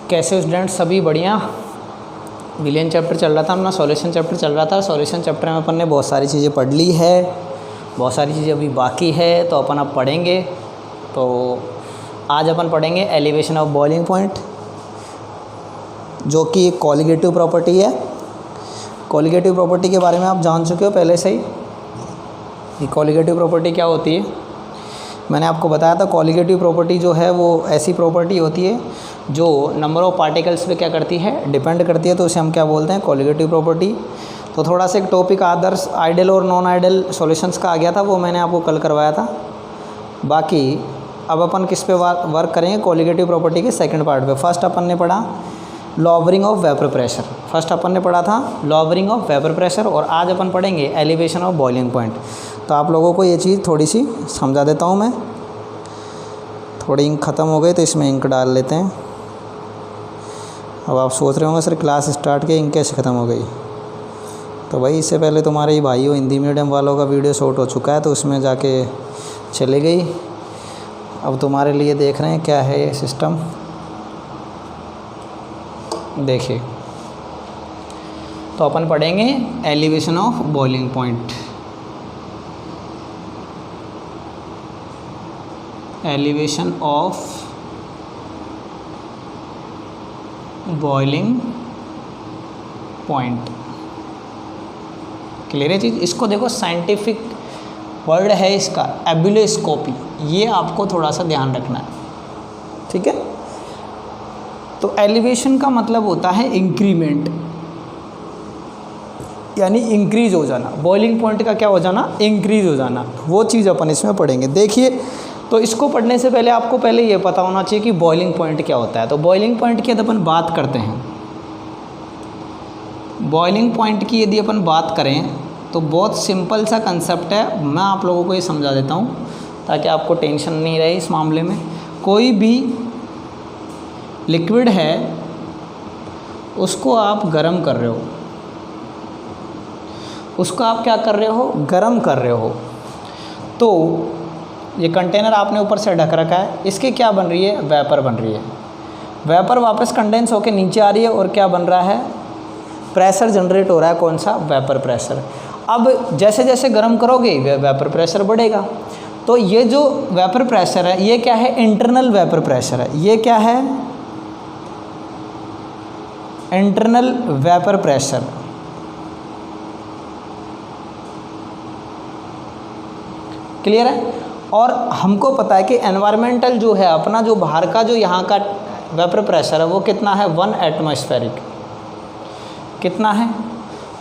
कैसे स्टूडेंट? सभी बढ़िया। विलियन चैप्टर चल रहा था अपना, सॉल्यूशन चैप्टर चल रहा था। सॉल्यूशन चैप्टर में अपन ने बहुत सारी चीज़ें पढ़ ली है, बहुत सारी चीज़ें अभी बाकी है, तो अपन अब पढ़ेंगे। तो आज अपन पढ़ेंगे एलिवेशन ऑफ बॉइलिंग पॉइंट, जो कि एक कॉलिगेटिव प्रॉपर्टी है। कॉलिगेटिव प्रॉपर्टी के बारे में आप जान चुके हो पहले से ही। ये कॉलिगेटिव प्रॉपर्टी क्या होती है मैंने आपको बताया था। कॉलिगेटिव प्रॉपर्टी जो है वो ऐसी प्रॉपर्टी होती है जो नंबर ऑफ़ पार्टिकल्स पे क्या करती है, डिपेंड करती है। तो उसे हम क्या बोलते हैं, कॉलिगेटिव प्रॉपर्टी। तो थोड़ा सा एक टॉपिक आदर्श आइडियल और नॉन आइडियल सॉल्यूशंस का आ गया था, वो मैंने आपको कल करवाया था। बाकी अब अपन किस पे वर्क करेंगे, कॉलिगेटिव प्रॉपर्टी के सेकंड पार्ट पे। फर्स्ट अपन ने पढ़ा lowering of vapour pressure. First अपन ने पढ़ा था लॉवरिंग ऑफ वेपर प्रेशर, और आज अपन पढ़ेंगे एलिवेशन ऑफ बॉइलिंग पॉइंट। तो आप लोगों को ये चीज़ थोड़ी सी समझा देता हूँ मैं। थोड़ी इंक ख़त्म हो गई तो इसमें इंक डाल लेते हैं। अब आप सोच रहे होंगे सर क्लास स्टार्ट के इंक कैसे ख़त्म हो गई। तो भाई इससे पहले तुम्हारे ही भाइयों हिंदी मीडियम वालों का वीडियो शॉर्ट हो चुका है, तो उसमें जाके चली गई। अब तुम्हारे लिए देख रहे हैं क्या है ये सिस्टम। देखिए, तो अपन पढ़ेंगे elevation of boiling point. Elevation of boiling point. Clear है चीज़? इसको देखो, साइंटिफिक वर्ड है इसका एब्यूलोस्कोपी। ये आपको थोड़ा सा ध्यान रखना है, ठीक है। तो एलिवेशन का मतलब होता है इंक्रीमेंट, यानी इंक्रीज हो जाना। बॉइलिंग पॉइंट का क्या हो जाना, इंक्रीज हो जाना। वो चीज़ अपन इसमें पढ़ेंगे। देखिए, तो इसको पढ़ने से पहले आपको पहले ये पता होना चाहिए कि बॉइलिंग पॉइंट क्या होता है। तो बॉइलिंग पॉइंट की यदि अपन बात करते हैं, बॉइलिंग पॉइंट की यदि अपन बात करें तो बहुत सिंपल सा कंसेप्ट है। मैं आप लोगों को ये समझा देता हूँ ताकि आपको टेंशन नहीं रहे इस मामले में। कोई भी लिक्विड है, उसको आप गर्म कर रहे हो, उसको आप क्या कर रहे हो, गर्म कर रहे हो। तो ये कंटेनर आपने ऊपर से ढक रखा है, इसके क्या बन रही है, वेपर बन रही है। वेपर वापस कंडेंस होकर नीचे आ रही है, और क्या बन रहा है, प्रेशर जनरेट हो रहा है। कौन सा, वेपर प्रेशर। अब जैसे जैसे गर्म करोगे वेपर प्रेशर बढ़ेगा। तो ये जो वेपर प्रेशर है ये क्या है, इंटरनल वेपर प्रेशर है। ये क्या है, इंटरनल वेपर प्रेशर। क्लियर है? और हमको पता है कि एनवायरमेंटल जो है अपना, जो बाहर का जो यहाँ का वेपर प्रेशर है वो कितना है, 1 एटमॉस्फेरिक। कितना है,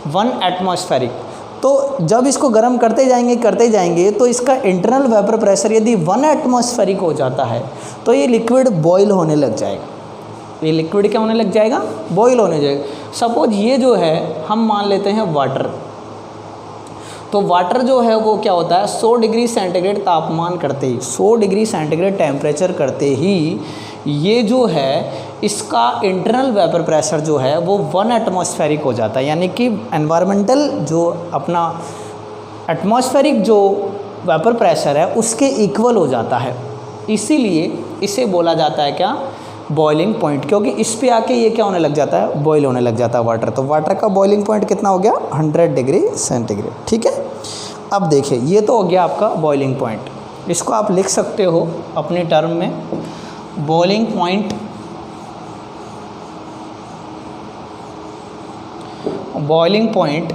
1 एटमॉस्फेरिक। तो जब इसको गर्म करते जाएंगे तो इसका इंटरनल वेपर प्रेशर यदि 1 एटमॉस्फेरिक हो जाता है तो ये लिक्विड बॉयल होने लग जाएगा। ये लिक्विड क्या होने लग जाएगा, बॉयल होने जाएगा। सपोज ये जो है हम मान लेते हैं वाटर। तो वाटर जो है वो क्या होता है, 100 डिग्री सेंटीग्रेड तापमान करते ही, 100 डिग्री सेंटीग्रेड टेम्परेचर करते ही ये जो है इसका इंटरनल वेपर प्रेशर जो है वो 1 एटमॉस्फेरिक हो जाता है। यानी कि एनवायरमेंटल जो अपना एटमॉस्फेरिक जो वेपर प्रेशर है उसके इक्वल हो जाता है। इसीलिए इसे बोला जाता है क्या, बॉइलिंग पॉइंट। क्योंकि इस पे आके ये क्या होने लग जाता है, बॉयल होने लग जाता है वाटर। तो वाटर का बॉइलिंग पॉइंट कितना हो गया, 100 डिग्री सेंटीग्रेड। ठीक है। अब देखिए, ये तो हो गया आपका बॉइलिंग पॉइंट। इसको आप लिख सकते हो अपने टर्म में, boiling point, boiling point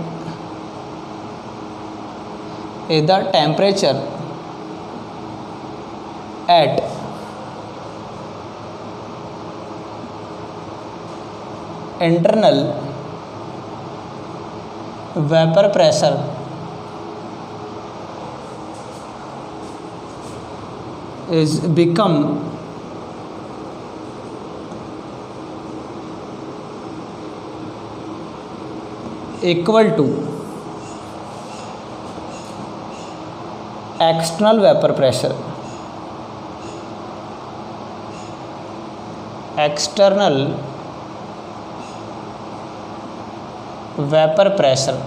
is the temperature at internal vapor pressure is become equal to external vapor pressure, external vapour pressure.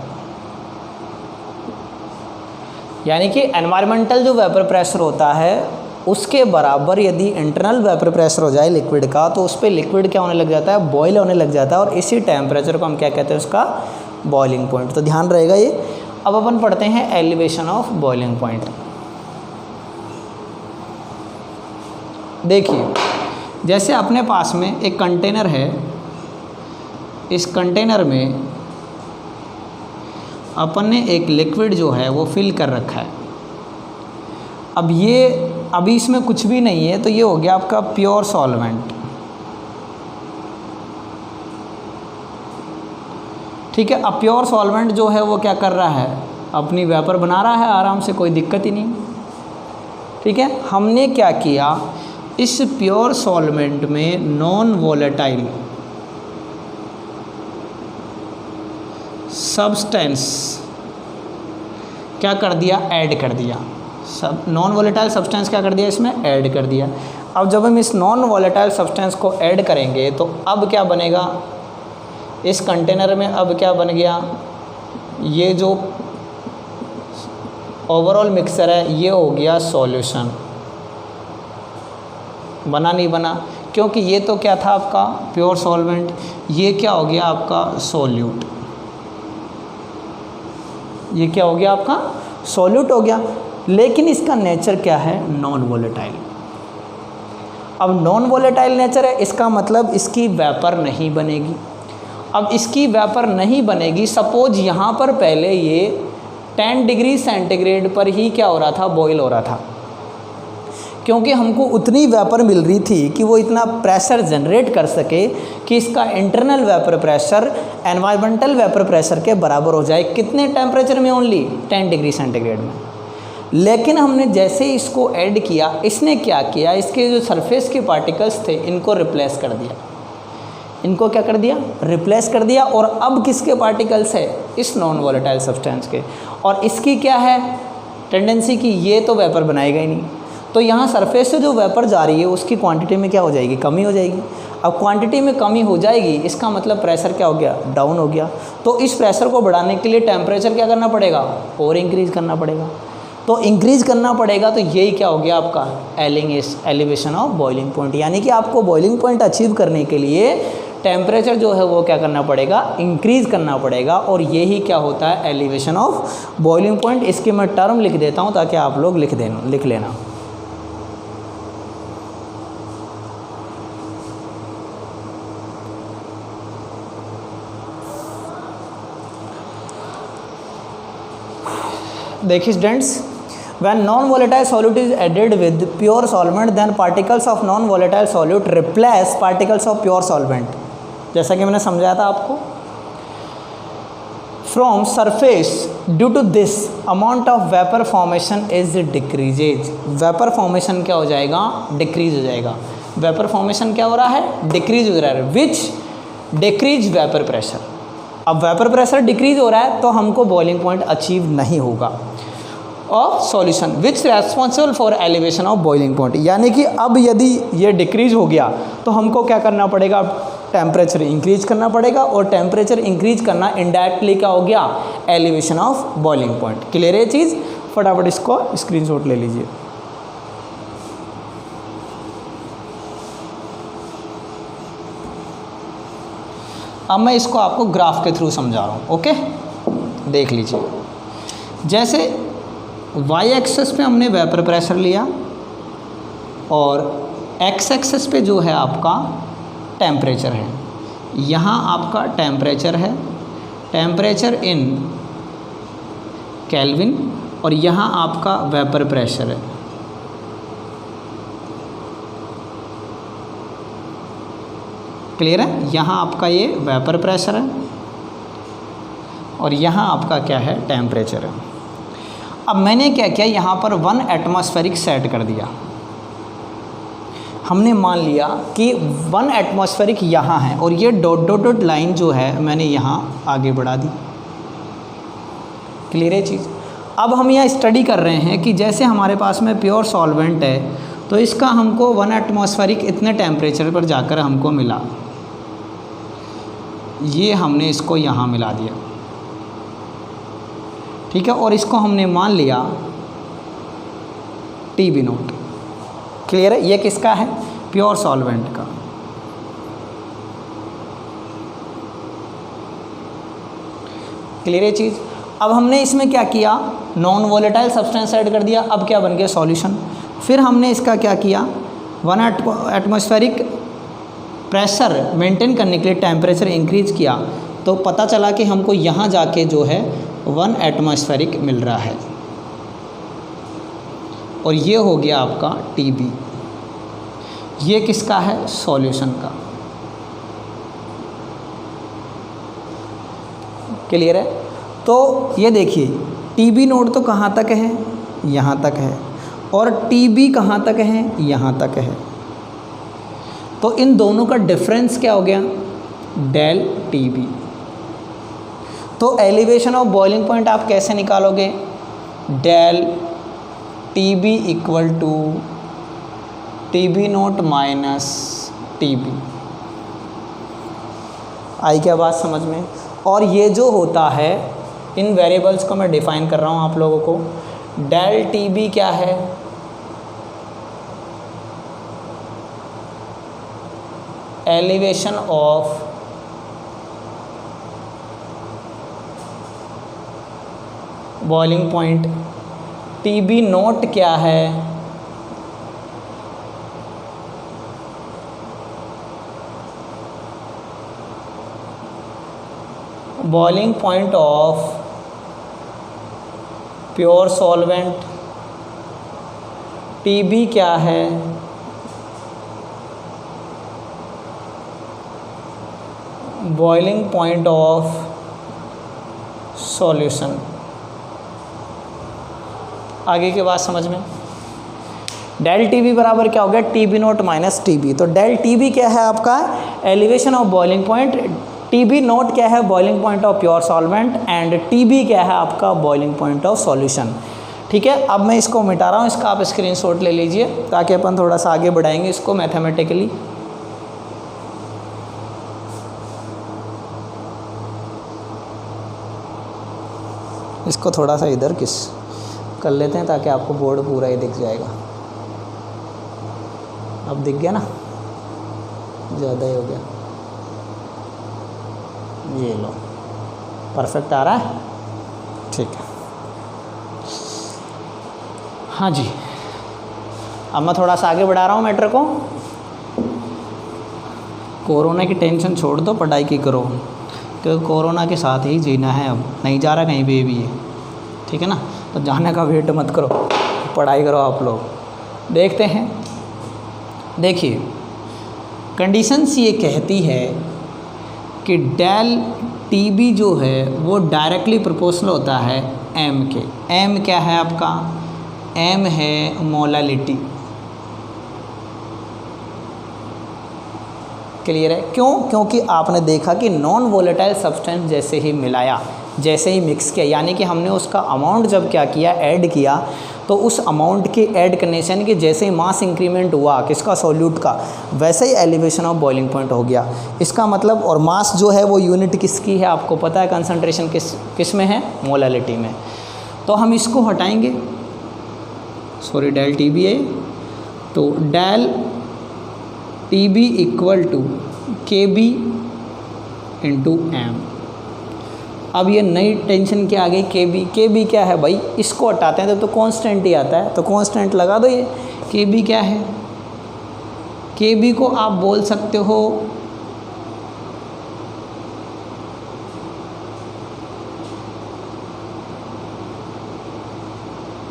यानी कि एनवायरमेंटल जो वेपर प्रेशर होता है उसके बराबर यदि इंटरनल वेपर प्रेशर हो जाए लिक्विड का, तो उस पर लिक्विड क्या होने लग जाता है, बॉयल होने लग जाता है, और इसी टेम्परेचर को हम क्या कहते हैं, उसका बॉइलिंग पॉइंट। तो ध्यान रहेगा ये। अब अपन पढ़ते हैं एलिवेशन ऑफ बॉइलिंग पॉइंट। देखिए, जैसे अपने पास में एक कंटेनर है, इस कंटेनर में अपन ने एक लिक्विड जो है वो फिल कर रखा है। अब ये अभी इसमें कुछ भी नहीं है, तो ये हो गया आपका प्योर सॉल्वेंट। ठीक है। अब प्योर सॉल्वेंट जो है वो क्या कर रहा है, अपनी वेपर बना रहा है आराम से, कोई दिक्कत ही नहीं। ठीक है। हमने क्या किया, इस प्योर सॉल्वेंट में नॉन वोलेटाइल सब्सटेंस क्या कर दिया, ऐड कर दिया। सब नॉन वोलेटाइल सब्सटेंस क्या कर दिया, इसमें ऐड कर दिया। अब जब हम इस नॉन वोलेटाइल सब्सटेंस को ऐड करेंगे तो अब क्या बनेगा, इस कंटेनर में अब क्या बन गया, ये जो ओवरऑल मिक्सचर है ये हो गया सॉल्यूशन। बना नहीं बना, क्योंकि ये तो क्या था आपका प्योर सॉल्वेंट, ये क्या हो गया आपका सॉल्यूट। ये क्या हो गया आपका सॉल्यूट हो गया। लेकिन इसका नेचर क्या है, नॉन वोलेटाइल। अब नॉन वोलेटाइल नेचर है, इसका मतलब इसकी वेपर नहीं बनेगी। अब इसकी वेपर नहीं बनेगी, सपोज यहाँ पर पहले ये 10 डिग्री सेंटीग्रेड पर ही क्या हो रहा था, बॉईल हो रहा था, क्योंकि हमको उतनी वेपर मिल रही थी कि वो इतना प्रेशर जनरेट कर सके कि इसका internal vapour pressure environmental vapour pressure के बराबर हो जाए। कितने टेम्परेचर में, ओनली 10 डिग्री सेंटीग्रेड में। लेकिन हमने जैसे ही इसको ऐड किया, इसने क्या किया, इसके जो सरफेस के पार्टिकल्स थे इनको रिप्लेस कर दिया। इनको क्या कर दिया, रिप्लेस कर दिया। और अब किसके पार्टिकल्स है, इस नॉन वोलेटाइल सब्सटेंस के। और इसकी क्या है टेंडेंसी की, ये तो वेपर बनाएगा ही नहीं, तो यहाँ सरफेस से जो वेपर जा रही है उसकी क्वांटिटी में क्या हो जाएगी, कमी हो जाएगी। अब क्वांटिटी में कमी हो जाएगी, इसका मतलब प्रेशर क्या हो गया, डाउन हो गया। तो इस प्रेशर को बढ़ाने के लिए टेम्परेचर क्या करना पड़ेगा, और इंक्रीज़ करना पड़ेगा। तो इंक्रीज़ करना पड़ेगा, तो यही क्या हो गया आपका एलिवेशन ऑफ बॉइलिंग पॉइंट। यानी कि आपको बॉइलिंग पॉइंट अचीव करने के लिए टेम्परेचर जो है वो क्या करना पड़ेगा, इंक्रीज़ करना पड़ेगा। और यही क्या होता है, एलिवेशन ऑफ बॉइलिंग पॉइंट। इसकी मैं टर्म लिख देता हूँ ताकि आप लोग लिख लेना। देखिए students, when non-volatile solute is added with pure solvent, then particles of non-volatile solute replace particles of pure solvent। जैसा कि मैंने समझाया था आपको, from surface due to this amount of vapor formation is decreases। vapor formation क्या हो जाएगा, decrease हो जाएगा। vapor formation क्या हो रहा है, डिक्रीज हो रहा है, which decrease vapor pressure। अब वेपर प्रेशर डिक्रीज हो रहा है तो हमको बॉइलिंग पॉइंट अचीव नहीं होगा। Of solution which responsible for elevation of boiling point. यानी कि अब यदि ये डिक्रीज हो गया तो हमको क्या करना पड़ेगा, टेम्परेचर इंक्रीज करना पड़ेगा। और टेम्परेचर इंक्रीज करना इनडायरेक्टली क्या हो गया, elevation of boiling point. Clear है चीज़, फटाफट इसको स्क्रीनशॉट ले लीजिए। अब मैं इसको आपको ग्राफ के थ्रू समझा रहा हूँ। ओके, देख लीजिए। जैसे वाई एक्सेस पे हमने वेपर प्रेशर लिया और एक्स एक्सेस पे जो है आपका टेम्परेचर है। यहाँ आपका टेम्परेचर है, टेम्परेचर इन केल्विन, और यहाँ आपका वेपर प्रेशर है। क्लियर है, यहाँ आपका ये वेपर प्रेशर है और यहाँ आपका क्या है, टेम्परेचर है। अब मैंने क्या किया, यहाँ पर 1 एटमॉस्फेरिक सेट कर दिया। हमने मान लिया कि 1 एटमॉस्फेरिक यहाँ है और ये डॉट डॉट डॉट लाइन जो है मैंने यहाँ आगे बढ़ा दी। क्लियर है चीज़। अब हम यहाँ स्टडी कर रहे हैं कि जैसे हमारे पास में प्योर सॉल्वेंट है तो इसका हमको 1 एटमॉस्फेरिक इतने टेम्परेचर पर जाकर हमको मिला, ये हमने इसको यहाँ मिला दिया। ठीक है, और इसको हमने मान लिया TB0। क्लियर है? ये किसका है? प्योर सॉल्वेंट का। क्लियर है चीज़? अब हमने इसमें क्या किया, नॉन वोलेटाइल सब्सटेंस ऐड कर दिया, अब क्या बन गया सॉल्यूशन। फिर हमने इसका क्या किया, 1 एटमॉस्फेरिक प्रेशर मेंटेन करने के लिए टेम्परेचर इंक्रीज किया, तो पता चला कि हमको यहाँ जाके जो है 1 एटमॉस्फेरिक मिल रहा है, और ये हो गया आपका TB। ये किसका है? सॉल्यूशन का। क्लियर है? तो ये देखिए TB नोड तो कहाँ तक है? यहाँ तक है, और TB कहाँ तक है? यहाँ तक है। तो इन दोनों का डिफरेंस क्या हो गया? Del TB। तो एलिवेशन ऑफ बॉइलिंग पॉइंट आप कैसे निकालोगे? Del TB equal to TB naught minus TB। आई क्या बात समझ में? और ये जो होता है, इन वेरिएबल्स को मैं डिफाइन कर रहा हूँ आप लोगों को। डेल TB क्या है? Elevation of boiling point. TB note क्या है? Boiling point of pure solvent. TB क्या है? Boiling point of solution. आगे की बात समझ में? डेल TB बराबर क्या हो गया? TB naught minus TB। तो डेल TB क्या है आपका? Elevation of boiling point. TB note क्या है? Boiling point of pure solvent. And TB क्या है आपका? Boiling point of solution. ठीक है, अब मैं इसको मिटा रहा हूँ, इसका आप स्क्रीनशॉट ले लीजिए ताकि अपन थोड़ा सा आगे बढ़ाएंगे इसको मैथमेटिकली। इसको थोड़ा सा इधर किस कर लेते हैं ताकि आपको बोर्ड पूरा ही दिख जाएगा। अब दिख गया ना? ज़्यादा ही हो गया। ये लो, परफेक्ट आ रहा है? ठीक है। हाँ जी, अब मैं थोड़ा सा आगे बढ़ा रहा हूँ मैटर को। कोरोना की टेंशन छोड़ दो, पढ़ाई की करो, क्योंकि कोरोना के साथ ही जीना है। अब नहीं जा रहा कहीं पे भी ये, ठीक है ना? तो जाने का वेट मत करो, पढ़ाई करो आप लोग। देखते हैं, देखिए कंडीशंस ये कहती है कि डेल TB जो है वो डायरेक्टली प्रोपोर्शनल होता है M के। M क्या है आपका? M है मोलालिटी। क्लियर है? क्यों? क्योंकि आपने देखा कि नॉन वोलेटाइल सब्सटेंस जैसे ही मिलाया, जैसे ही मिक्स किया, यानी कि हमने उसका अमाउंट जब क्या किया, ऐड किया, तो उस अमाउंट के ऐड करने से यानी कि जैसे ही मास इंक्रीमेंट हुआ किसका? सॉल्यूट का, वैसे ही एलिवेशन ऑफ बॉइलिंग पॉइंट हो गया। इसका मतलब, और मास जो है वो यूनिट किसकी है आपको पता है? कंसंट्रेशन किस में है? मोलालिटी में। तो हम इसको हटाएंगे, सॉरी डेल TB है, तो del TB equal to KB into M। अब ये नई टेंशन क्या आ गई? KB क्या है भाई? इसको हटाते हैं तो कांस्टेंट ही आता है, तो कांस्टेंट लगा दो। ये KB क्या है? KB को आप बोल सकते हो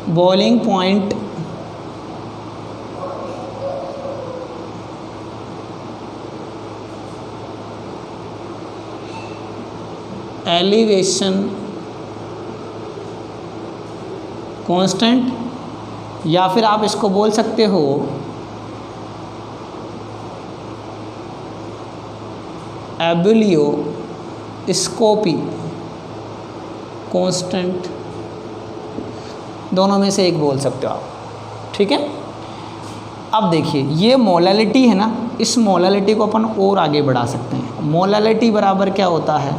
बॉइलिंग पॉइंट एलिवेशन कांस्टेंट, या फिर आप इसको बोल सकते हो एब्यूलियोस्कोपी कांस्टेंट, दोनों में से एक बोल सकते हो आप। ठीक है, अब देखिए ये मोलालिटी है ना, इस मोलालिटी को अपन और आगे बढ़ा सकते हैं। मोलालिटी बराबर क्या होता है?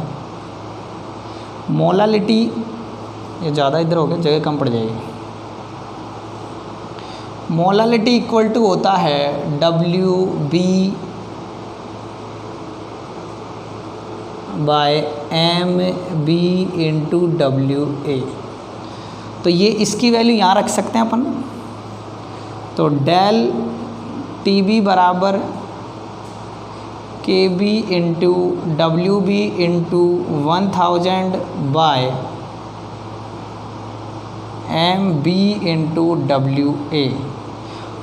मोलालिटी, ये ज़्यादा इधर हो गया, जगह कम पड़ जाएगी। मोलालिटी इक्वल टू होता है WB by MB into WA। तो ये इसकी वैल्यू यहाँ रख सकते हैं अपन। तो डेल TB बराबर KB into WB into 1000 by MB into WA।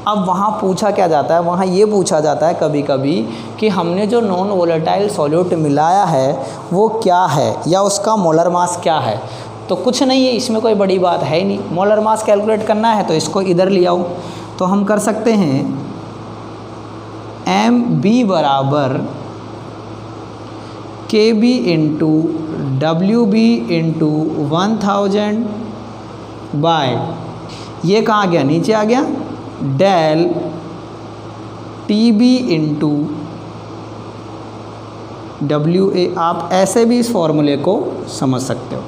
अब वहाँ पूछा क्या जाता है, वहाँ ये पूछा जाता है कभी कभी कि हमने जो नॉन वोलेटाइल सॉल्यूट मिलाया है वो क्या है या उसका मोलर मास क्या है। तो कुछ नहीं है, इसमें कोई बड़ी बात है ही नहीं। मोलर मास कैलकुलेट करना है तो इसको इधर ले आओ। तो हम कर सकते हैं MB बराबर KB into WB into 1000 by, ये कहाँ गया, नीचे आ गया, डेल TB इंटू WA। आप ऐसे भी इस फॉर्मूले को समझ सकते हो।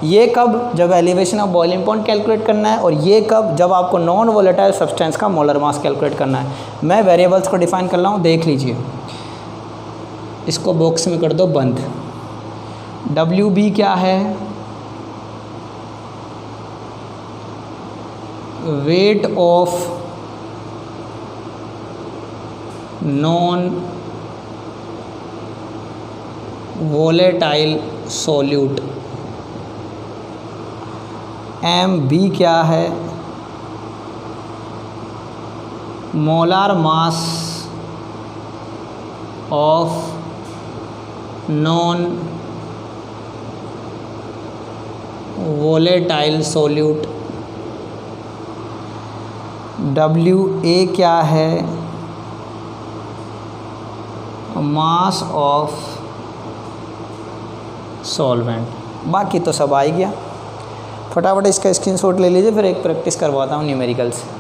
ये कब, जब elevation of boiling point calculate करना है, और ये कब, जब आपको नॉन वोलेटाइल सब्सटेंस का मोलर मास कैलकुलेट करना है। मैं वेरिएबल्स को डिफाइन कर रहा हूँ, देख लीजिए। इसको बॉक्स में कर दो बंद। WB क्या है, weight of non volatile solute. MB क्या है, molar mass of non volatile solute. WA क्या है, मास ऑफ सॉल्वेंट। बाकी तो सब आ ही गया। फटाफट इसका स्क्रीनशॉट ले लीजिए, फिर एक प्रैक्टिस करवाता हूँ न्यूमेरिकल से।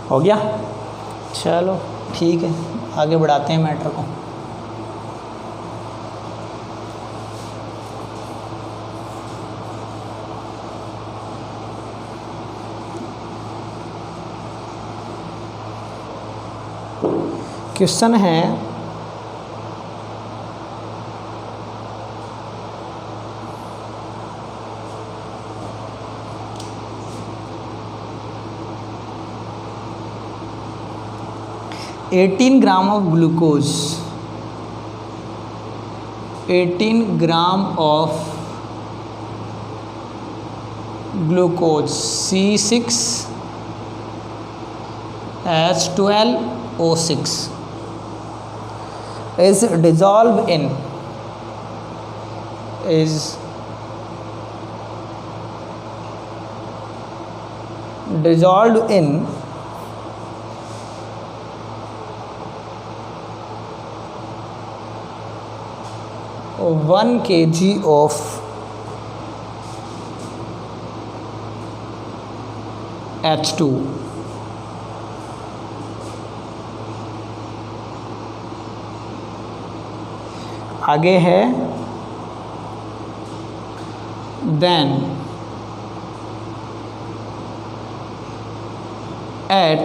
हो गया, चलो ठीक है, आगे बढ़ाते हैं मैटर को। क्वेश्चन है, eighteen gram of glucose, 18 gram of glucose C6H12O6 is dissolved in 1 kg of H2। आगे है then at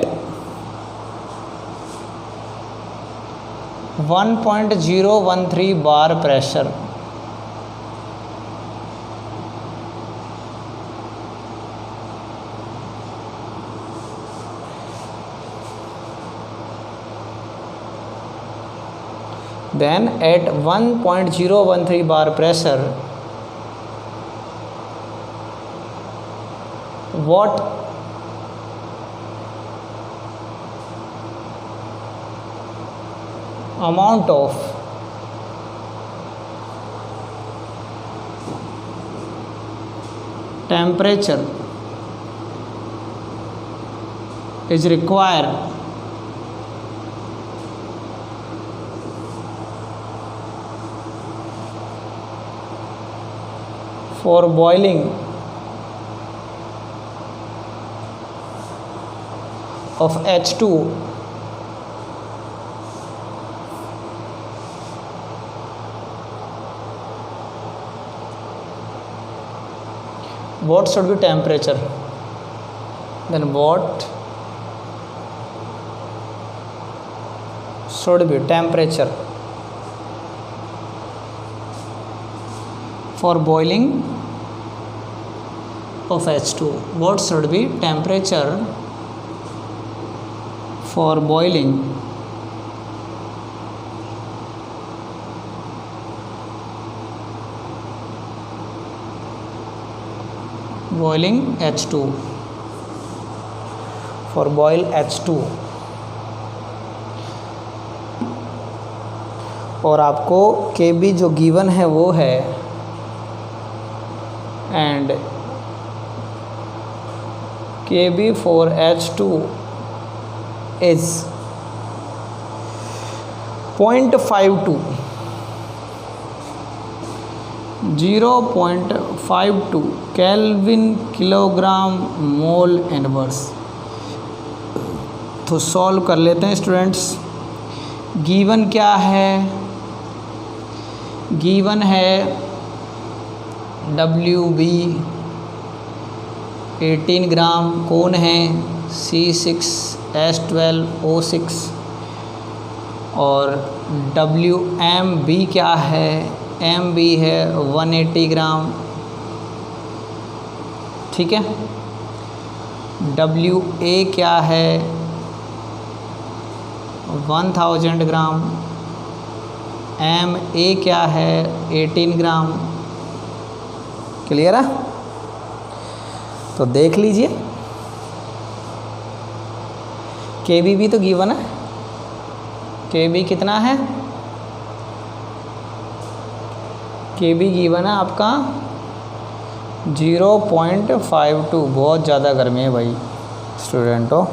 1.013 bar pressure then at 1.013 bar pressure what amount of temperature is required for boiling of H2 what should be temperature? Then what should be temperature for boiling of H2? What should be temperature for boiling H2? For boil H2. और आपको Kb जो given है वो है and Kb for H2 is 0.52 kelvin kilogram mole inverse. तो solve कर लेते हैं स्टूडेंट्स। गिवन क्या है? गिवन है WB 18 ग्राम, कौन है C6H12O6 और WMB क्या है? MB है 180 ग्राम, ठीक है। WA क्या है? 1000 ग्राम। MA क्या है? 18 ग्राम। क्लियर है? तो देख लीजिए, Kb भी तो गिवन है। Kb कितना है? Kb गिवन है आपका 0.52। बहुत ज़्यादा गर्मी है भाई स्टूडेंटों,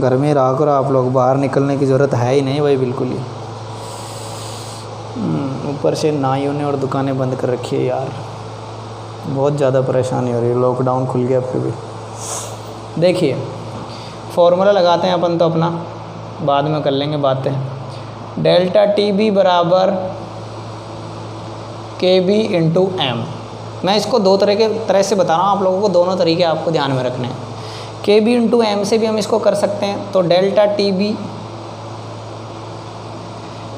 गर्मी रहा करो आप लोग, बाहर निकलने की ज़रूरत है ही नहीं भाई बिल्कुल ही। ऊपर से नाइयों ने और दुकानें बंद कर रखी है यार, बहुत ज़्यादा परेशानी हो रही है। लॉकडाउन खुल गया फिर भी। देखिए फॉर्मूला लगाते हैं अपन, तो अपना बाद में कर लेंगे बातें। डेल्टा TB बराबर KB इंटू M। मैं इसको दो तरह से बता रहा हूँ आप लोगों को, दोनों तरीके आपको ध्यान में रखने हैं। KB इंटू M से भी हम इसको कर सकते हैं। तो डेल्टा TB,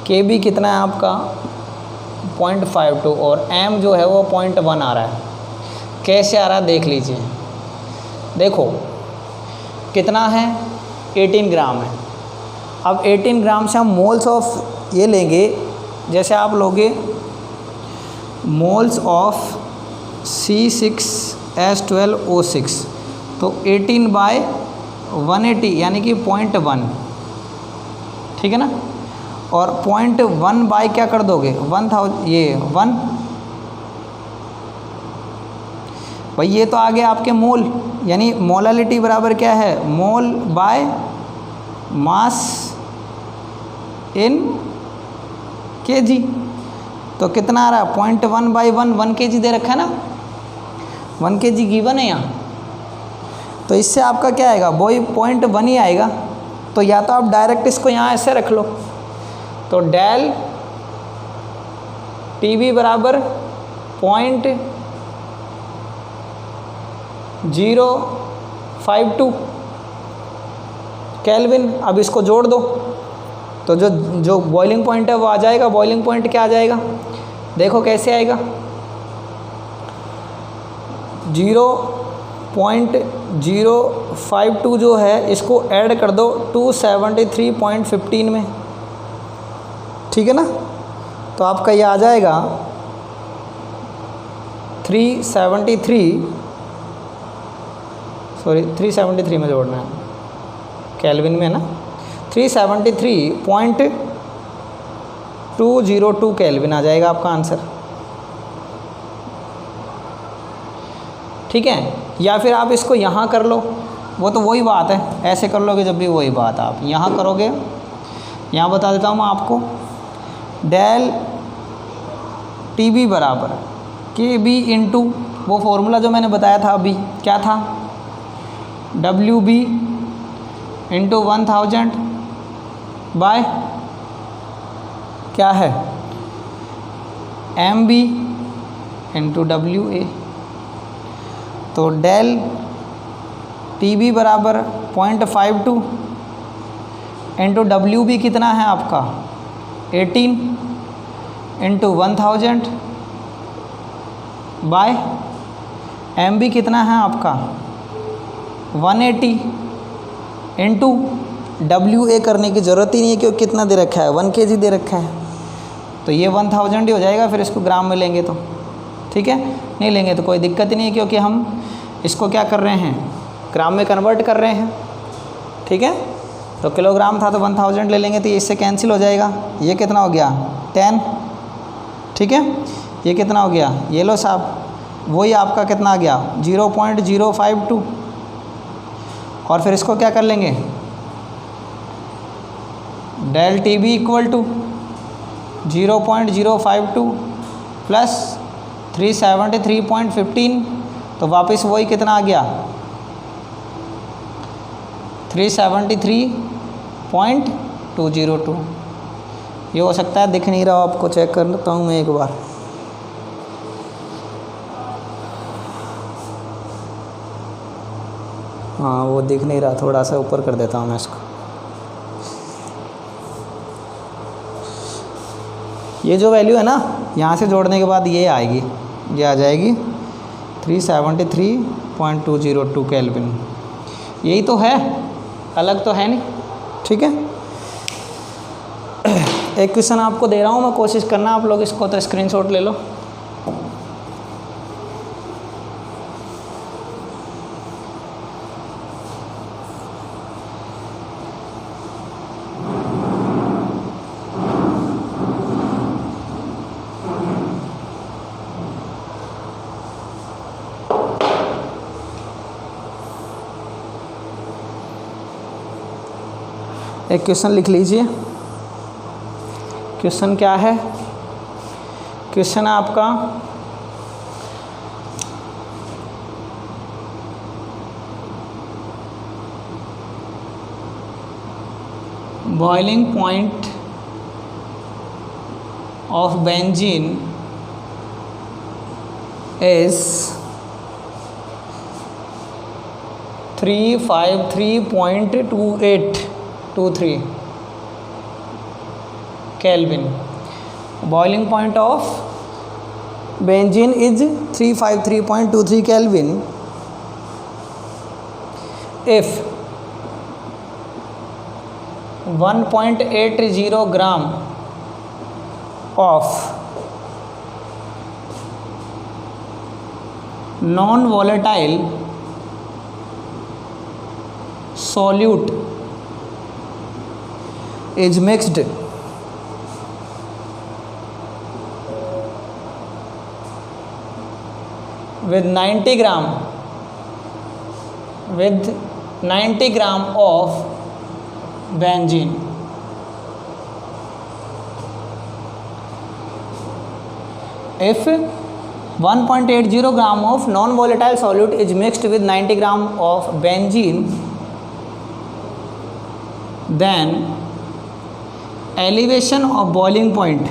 KB कितना है आपका 0.52 और M जो है वो 0.1 आ रहा है। कैसे आ रहा है देख लीजिए। देखो कितना है, 18 ग्राम है। अब 18 ग्राम से हम मोल्स ऑफ ये लेंगे, जैसे आप लोगे मोल्स ऑफ C6H12O6, तो 18/180 यानी कि 0.1, ठीक है ना। और 0.1 बाय क्या कर दोगे 1000, ये 1 भाई, ये तो आ गया आपके मोल, यानी मोलालिटी बराबर क्या है, मोल बाय मास इन kg। तो कितना आ रहा है 0.1/1, 1 kg दे रखा है ना, 1 kg गिवन है यहाँ। तो इससे आपका क्या आएगा, वही 0.1 ही आएगा। तो या तो आप डायरेक्ट इसको यहाँ ऐसे रख लो, तो डेल TB बराबर 0.052 केल्विन। अब इसको जोड़ दो तो जो बॉइलिंग पॉइंट है वो आ जाएगा। बॉइलिंग पॉइंट क्या आ जाएगा, देखो कैसे आएगा, 0.052 जो है इसको ऐड कर दो 273.15 में, ठीक है ना। तो आपका ये आ जाएगा 373 में जोड़ना है, केल्विन में ना, 373.202 केल्विन आ जाएगा आपका आंसर, ठीक है। या फिर आप इसको यहाँ कर लो, वो तो वही बात है, ऐसे कर लोगे जब भी वही बात आप यहाँ करोगे। यहाँ बता देता हूँ मैं आपको, डेल TB बराबर KB इंटू वो फॉर्मूला जो मैंने बताया था अभी, क्या था, WB इंटू 1000 बाय क्या है MB इंटू WA। तो डेल TB बराबर 0.52 इंटू WB कितना है आपका 18 इंटू 1000 बाय MB कितना है आपका 180 इंटू WA करने की ज़रूरत ही नहीं है क्योंकि कितना दे रखा है 1 kg दे रखा है, तो ये 1000 ही हो जाएगा। फिर इसको ग्राम में लेंगे तो ठीक है, नहीं लेंगे तो कोई दिक्कत ही नहीं है क्योंकि हम इसको क्या कर रहे हैं ग्राम में कन्वर्ट कर रहे हैं। ठीक है, तो किलोग्राम था तो 1000 ले लेंगे तो ये इससे कैंसिल हो जाएगा। ये कितना हो गया 10। ठीक है, ये कितना हो गया, ये लो साहब, वही आपका कितना आ गया 0.052। और फिर इसको क्या कर लेंगे del TB equal to 0.052 plus 373.15, तो वापस वही कितना आ गया 373.202। ये हो सकता है दिख नहीं रहा, आपको चेक कर लेता हूँ मैं एक बार। हाँ वो दिख नहीं रहा, थोड़ा सा ऊपर कर देता हूँ मैं इसको। ये जो वैल्यू है ना यहाँ से जोड़ने के बाद ये आएगी, ये आ जाएगी 373.202 केल्विन। यही तो है, अलग तो है नहीं। ठीक है, एक क्वेश्चन आपको दे रहा हूँ मैं, कोशिश करना आप लोग इसको तो स्क्रीनशॉट ले लो। एक क्वेश्चन लिख लीजिए। क्वेश्चन क्या है, क्वेश्चन है आपका boiling point of benzene is 353.2823 Kelvin. Boiling point of benzene is 353.23 Kelvin if 1.80 gram of non-volatile solute is mixed with 90 gram of benzene. If 1.80 gram of non-volatile solute is mixed with 90 gram of benzene, then elevation of boiling point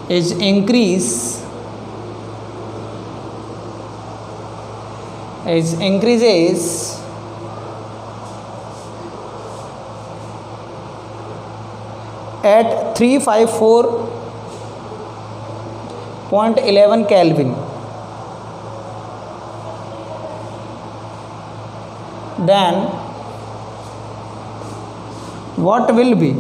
is increases at 354.11 Kelvin. Then what will be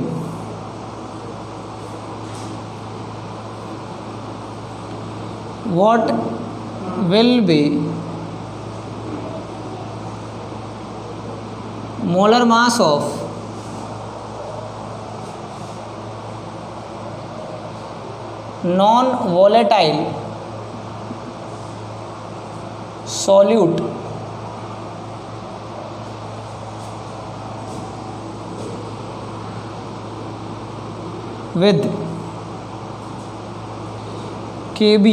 molar mass of non-volatile solute with Kb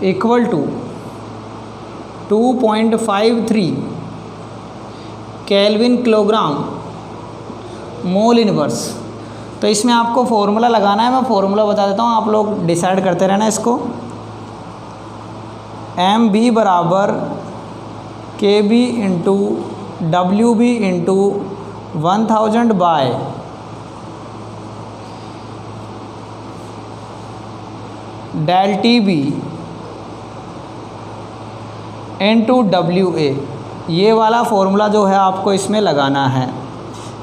equal to 2.53 kelvin kilogram mole inverse. तो इसमें आपको formula लगाना है, मैं formula बता देता हूँ, आप लोग डिसाइड करते रहना इसको। एम बी बराबर K B into W B into 1000 by del T B into W A. ये वाला फॉर्मूला जो है आपको इसमें लगाना है।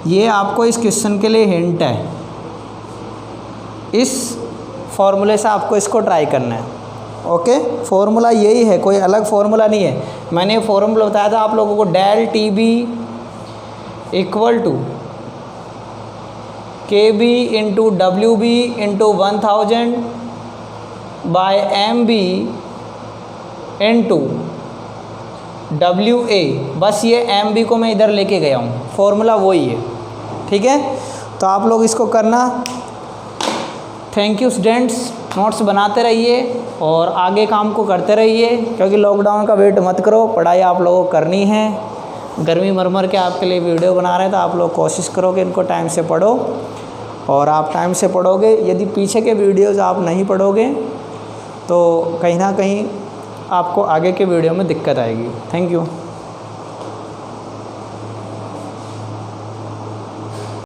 ये आपको इस क्वेश्चन के लिए हिंट है, इस फॉर्मूले से आपको इसको ट्राई करना है। ओके, फॉर्मूला यही है, कोई अलग फॉर्मूला नहीं है। मैंने फॉर्मूला बताया था आप लोगों को, del T B equal to K B into W B into 1000 by M B into W A. बस ये एम बी को मैं इधर लेके गया हूँ, फॉर्मूला वही है। ठीक है, तो आप लोग इसको करना। थैंक यू स्टूडेंट्स, नोट्स बनाते रहिए और आगे काम को करते रहिए, क्योंकि लॉकडाउन का वेट मत करो, पढ़ाई आप लोगों को करनी है। गर्मी मर के आपके लिए वीडियो बना रहे हैं, तो आप लोग कोशिश करो कि इनको टाइम से पढ़ो, और आप टाइम से पढ़ोगे। यदि पीछे के वीडियोज़ आप नहीं पढ़ोगे तो कहीं ना कहीं आपको आगे के वीडियो में दिक्कत आएगी। Thank you.